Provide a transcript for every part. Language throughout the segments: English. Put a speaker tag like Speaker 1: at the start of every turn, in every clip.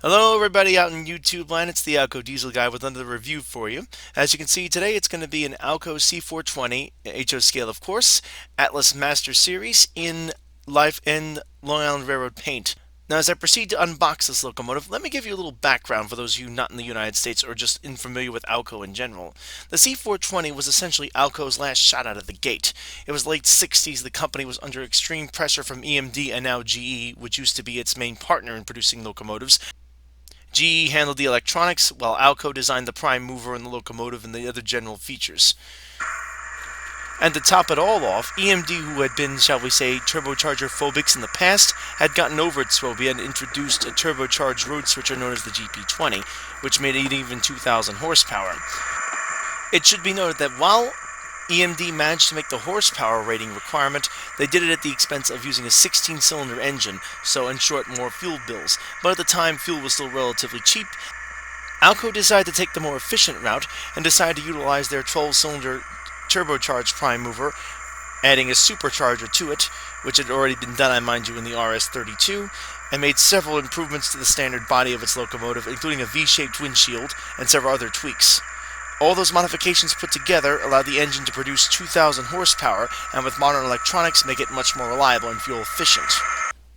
Speaker 1: Hello everybody out in YouTube land, it's the Alco Diesel Guy with another review for you. As you can see today, it's going to be an Alco C420, HO scale of course, Atlas Master Series in Long Island Railroad paint. Now as I proceed to unbox this locomotive, let me give you a little background for those of you not in the United States or just unfamiliar with Alco in general. The C420 was essentially Alco's last shot out of the gate. It was late 60s, the company was under extreme pressure from EMD and now GE, which used to be its main partner in producing locomotives. GE handled the electronics, while Alco designed the prime mover and the locomotive and the other general features. And to top it all off, EMD, who had been, shall we say, turbocharger phobics in the past, had gotten over its phobia and introduced a turbocharged road switcher known as the GP20, which made it even 2,000 horsepower. It should be noted that while EMD managed to make the horsepower rating requirement, they did it at the expense of using a 16-cylinder engine, so in short, more fuel bills. But at the time, fuel was still relatively cheap. Alco decided to take the more efficient route and decided to utilize their 12-cylinder turbocharged prime mover, adding a supercharger to it, which had already been done, I mind you, in the RS-32, and made several improvements to the standard body of its locomotive, including a V-shaped windshield and several other tweaks. All those modifications put together allowed the engine to produce 2,000 horsepower, and with modern electronics make it much more reliable and fuel efficient.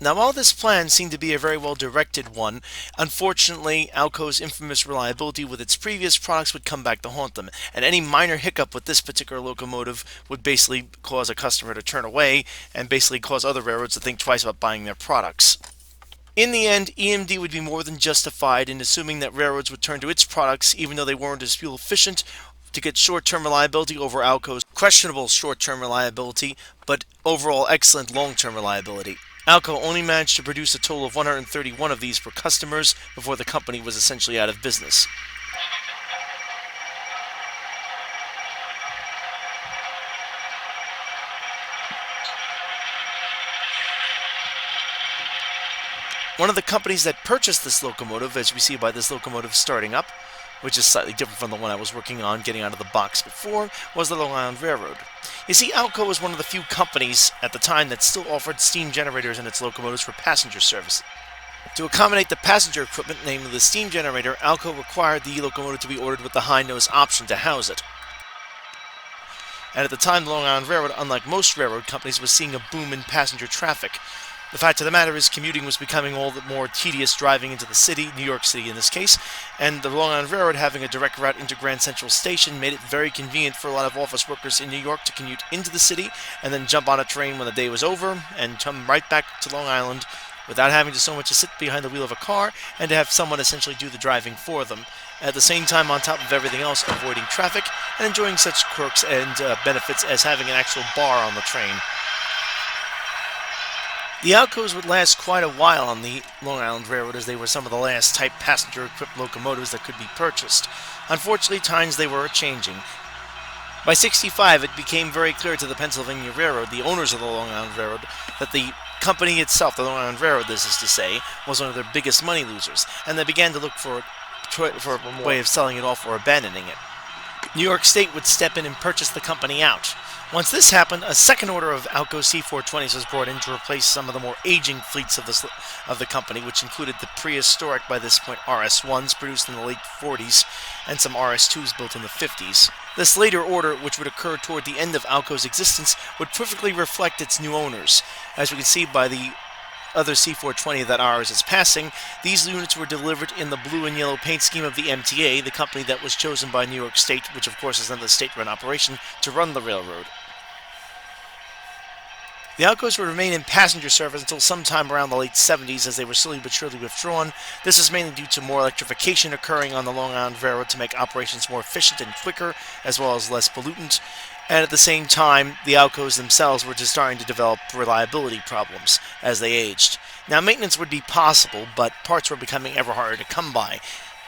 Speaker 1: Now, while this plan seemed to be a very well directed one, unfortunately, Alco's infamous reliability with its previous products would come back to haunt them, and any minor hiccup with this particular locomotive would basically cause a customer to turn away and basically cause other railroads to think twice about buying their products. In the end, EMD would be more than justified in assuming that railroads would turn to its products, even though they weren't as fuel efficient, to get short-term reliability over Alco's questionable short-term reliability, but overall excellent long-term reliability. Alco only managed to produce a total of 131 of these for customers before the company was essentially out of business. One of the companies that purchased this locomotive, as we see by this locomotive starting up, which is slightly different from the one I was working on getting out of the box before, was the Long Island Railroad. You see, Alco was one of the few companies at the time that still offered steam generators in its locomotives for passenger service. To accommodate the passenger equipment, namely the steam generator, Alco required the locomotive to be ordered with the high-nose option to house it. And at the time, the Long Island Railroad, unlike most railroad companies, was seeing a boom in passenger traffic. The fact of the matter is, commuting was becoming all the more tedious driving into the city, New York City in this case, and the Long Island Railroad having a direct route into Grand Central Station made it very convenient for a lot of office workers in New York to commute into the city and then jump on a train when the day was over and come right back to Long Island without having to so much as sit behind the wheel of a car and to have someone essentially do the driving for them. At the same time, on top of everything else, avoiding traffic and enjoying such quirks and benefits as having an actual bar on the train. The Alcos would last quite a while on the Long Island Railroad, as they were some of the last type passenger-equipped locomotives that could be purchased. Unfortunately, times they were changing. By '65, it became very clear to the Pennsylvania Railroad, the owners of the Long Island Railroad, that the company itself, the Long Island Railroad, this is to say, was one of their biggest money losers, and they began to look for a way of selling it off or abandoning it. New York State would step in and purchase the company out. Once this happened, a second order of Alco C420s was brought in to replace some of the more aging fleets of the company, which included the prehistoric, by this point, RS-1s produced in the late 40s and some RS-2s built in the 50s. This later order, which would occur toward the end of Alco's existence, would perfectly reflect its new owners. As we can see by the other C420 that ours is passing, these units were delivered in the blue and yellow paint scheme of the MTA, the company that was chosen by New York State, which of course is another state-run operation, to run the railroad. The Alcos would remain in passenger service until sometime around the late 70s, as they were slowly but surely withdrawn. This is mainly due to more electrification occurring on the Long Island Railroad to make operations more efficient and quicker, as well as less pollutant. And at the same time, the Alcos themselves were just starting to develop reliability problems as they aged. Now, maintenance would be possible, but parts were becoming ever harder to come by.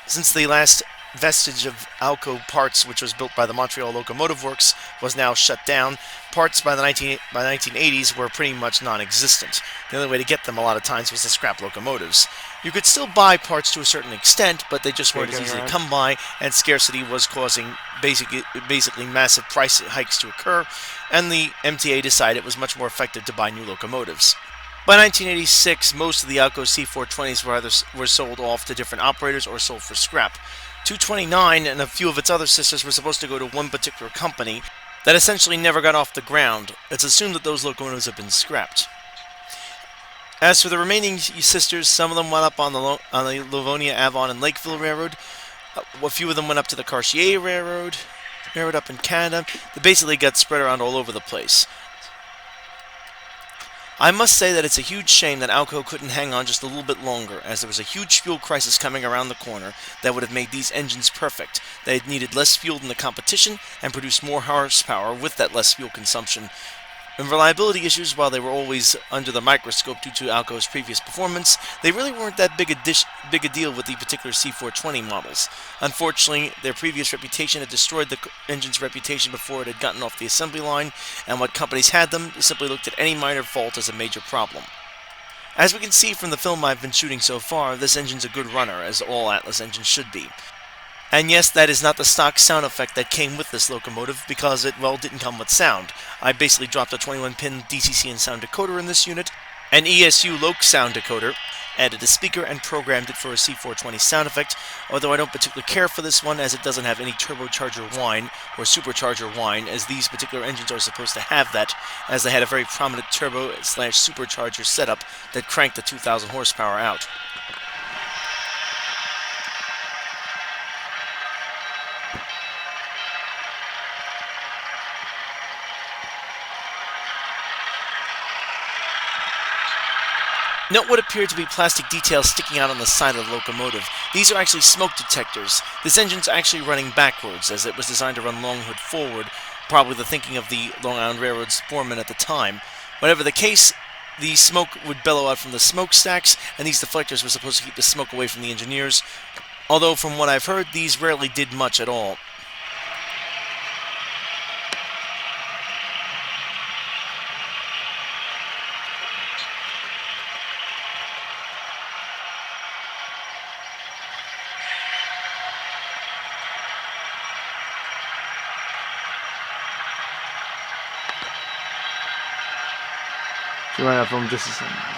Speaker 1: Since the last vestige of Alco parts, which was built by the Montreal Locomotive Works, was now shut down, parts by the 1980s were pretty much non-existent. The only way to get them a lot of times was to scrap locomotives. You could still buy parts to a certain extent, but they just weren't as easy to come by, and scarcity was causing basically massive price hikes to occur, and the MTA decided it was much more effective to buy new locomotives. By 1986, most of the Alco C420s were sold off to different operators or sold for scrap. 229 and a few of its other sisters were supposed to go to one particular company that essentially never got off the ground. It's assumed that those locomotives have been scrapped. As for the remaining sisters, some of them went up on the Livonia, Avon, and Lakeville Railroad. A few of them went up to the Cartier Railroad up in Canada. They basically got spread around all over the place. I must say that it's a huge shame that Alco couldn't hang on just a little bit longer, as there was a huge fuel crisis coming around the corner that would have made these engines perfect. They needed less fuel than the competition and produced more horsepower with that less fuel consumption. And reliability issues, while they were always under the microscope due to Alco's previous performance, they really weren't that big a deal with the particular C420 models. Unfortunately, their previous reputation had destroyed the engine's reputation before it had gotten off the assembly line, and what companies had them simply looked at any minor fault as a major problem. As we can see from the film I've been shooting so far, this engine's a good runner, as all Atlas engines should be. And yes, that is not the stock sound effect that came with this locomotive, because it, well, didn't come with sound. I basically dropped a 21-pin DCC and sound decoder in this unit, an ESU Loc sound decoder, added a speaker, and programmed it for a C420 sound effect, although I don't particularly care for this one, as it doesn't have any turbocharger whine or supercharger whine, as these particular engines are supposed to have that, as they had a very prominent turbo/supercharger setup that cranked the 2,000 horsepower out. Note what appear to be plastic details sticking out on the side of the locomotive. These are actually smoke detectors. This engine's actually running backwards, as it was designed to run long hood forward, probably the thinking of the Long Island Railroad's foreman at the time. Whatever the case, the smoke would bellow out from the smokestacks, and these deflectors were supposed to keep the smoke away from the engineers, although from what I've heard, these rarely did much at all. Right from Disassembly.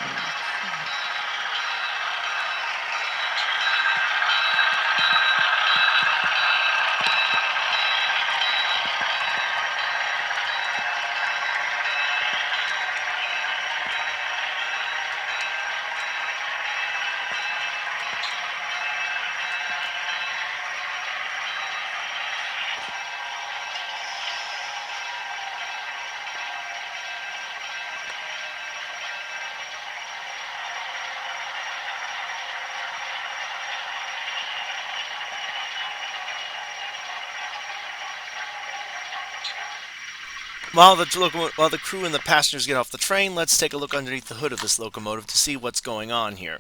Speaker 1: While the crew and the passengers get off the train, let's take a look underneath the hood of this locomotive to see what's going on here.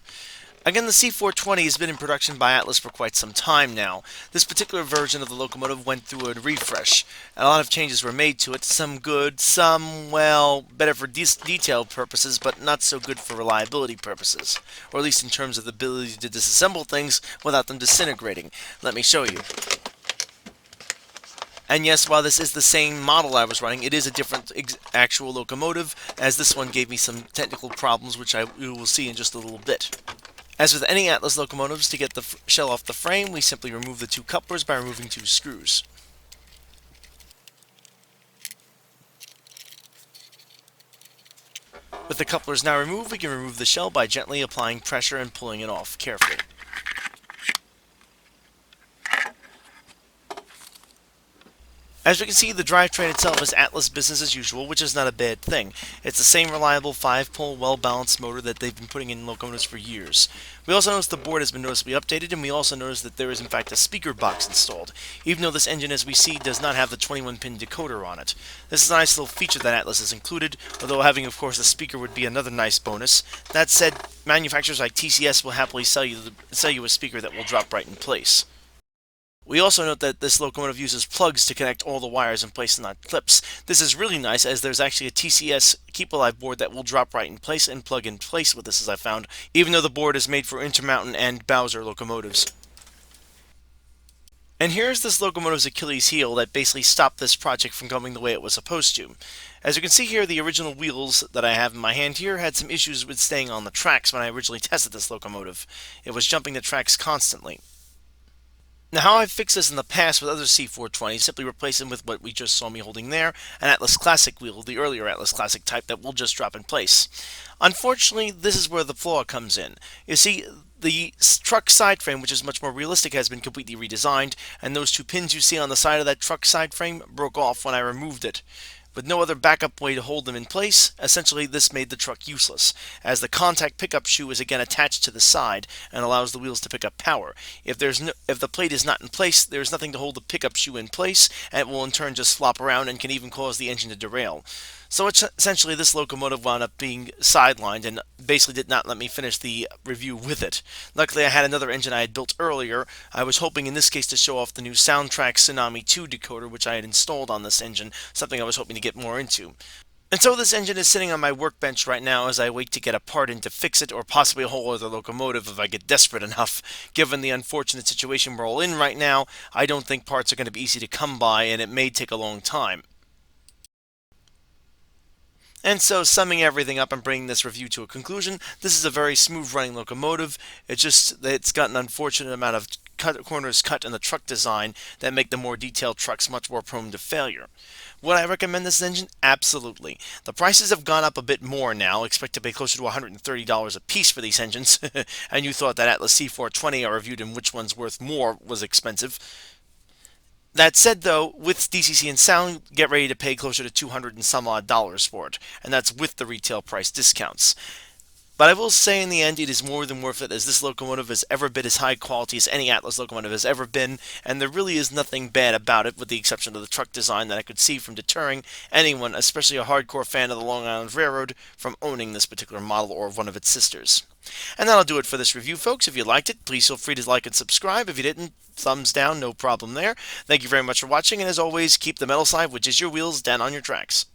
Speaker 1: Again, the C420 has been in production by Atlas for quite some time now. This particular version of the locomotive went through a refresh, and a lot of changes were made to it, some good, some, well, better for detail purposes, but not so good for reliability purposes, or at least in terms of the ability to disassemble things without them disintegrating. Let me show you. And yes, while this is the same model I was running, it is a different actual locomotive, as this one gave me some technical problems, which we will see in just a little bit. As with any Atlas locomotives, to get the shell off the frame, we simply remove the two couplers by removing two screws. With the couplers now removed, we can remove the shell by gently applying pressure and pulling it off carefully. As we can see, the drivetrain itself is Atlas business as usual, which is not a bad thing. It's the same reliable 5-pole, well-balanced motor that they've been putting in locomotives for years. We also notice the board has been noticeably updated, and we also notice that there is in fact a speaker box installed, even though this engine, as we see, does not have the 21-pin decoder on it. This is a nice little feature that Atlas has included, although having, of course, a speaker would be another nice bonus. That said, manufacturers like TCS will happily sell you a speaker that will drop right in place. We also note that this locomotive uses plugs to connect all the wires in place and not clips. This is really nice, as there's actually a TCS Keep Alive board that will drop right in place and plug in place with this, as I found, even though the board is made for Intermountain and Bowser locomotives. And here's this locomotive's Achilles heel that basically stopped this project from going the way it was supposed to. As you can see here, the original wheels that I have in my hand here had some issues with staying on the tracks when I originally tested this locomotive. It was jumping the tracks constantly. Now, how I've fixed this in the past with other C420s, simply replace them with what we just saw me holding there, an Atlas Classic wheel, the earlier Atlas Classic type that will just drop in place. Unfortunately, this is where the flaw comes in. You see, the truck side frame, which is much more realistic, has been completely redesigned, and those two pins you see on the side of that truck side frame broke off when I removed it. With no other backup way to hold them in place, essentially this made the truck useless, as the contact pickup shoe is again attached to the side and allows the wheels to pick up power. If the plate is not in place, there's nothing to hold the pickup shoe in place, and it will in turn just flop around and can even cause the engine to derail. So essentially this locomotive wound up being sidelined and basically did not let me finish the review with it. Luckily I had another engine I had built earlier. I was hoping in this case to show off the new Soundtrack Tsunami 2 decoder which I had installed on this engine, something I was hoping to get more into. And so this engine is sitting on my workbench right now as I wait to get a part in to fix it, or possibly a whole other locomotive if I get desperate enough. Given the unfortunate situation we're all in right now, I don't think parts are going to be easy to come by and it may take a long time. And so, summing everything up and bringing this review to a conclusion, this is a very smooth running locomotive. It's got an unfortunate amount of corners cut in the truck design that make the more detailed trucks much more prone to failure. Would I recommend this engine? Absolutely. The prices have gone up a bit more now. Expect to pay closer to $130 a piece for these engines. And you thought that Atlas C420 I reviewed and which one's worth more was expensive. That said, though, with DCC and sound, get ready to pay closer to 200 and some odd dollars for it, and that's with the retail price discounts. But I will say in the end, it is more than worth it, as this locomotive has ever been as high quality as any Atlas locomotive has ever been, and there really is nothing bad about it, with the exception of the truck design that I could see from deterring anyone, especially a hardcore fan of the Long Island Railroad, from owning this particular model or one of its sisters. And that'll do it for this review, folks. If you liked it, please feel free to like and subscribe. If you didn't, thumbs down, no problem there. Thank you very much for watching, and as always, keep the metal side, which is your wheels, down on your tracks.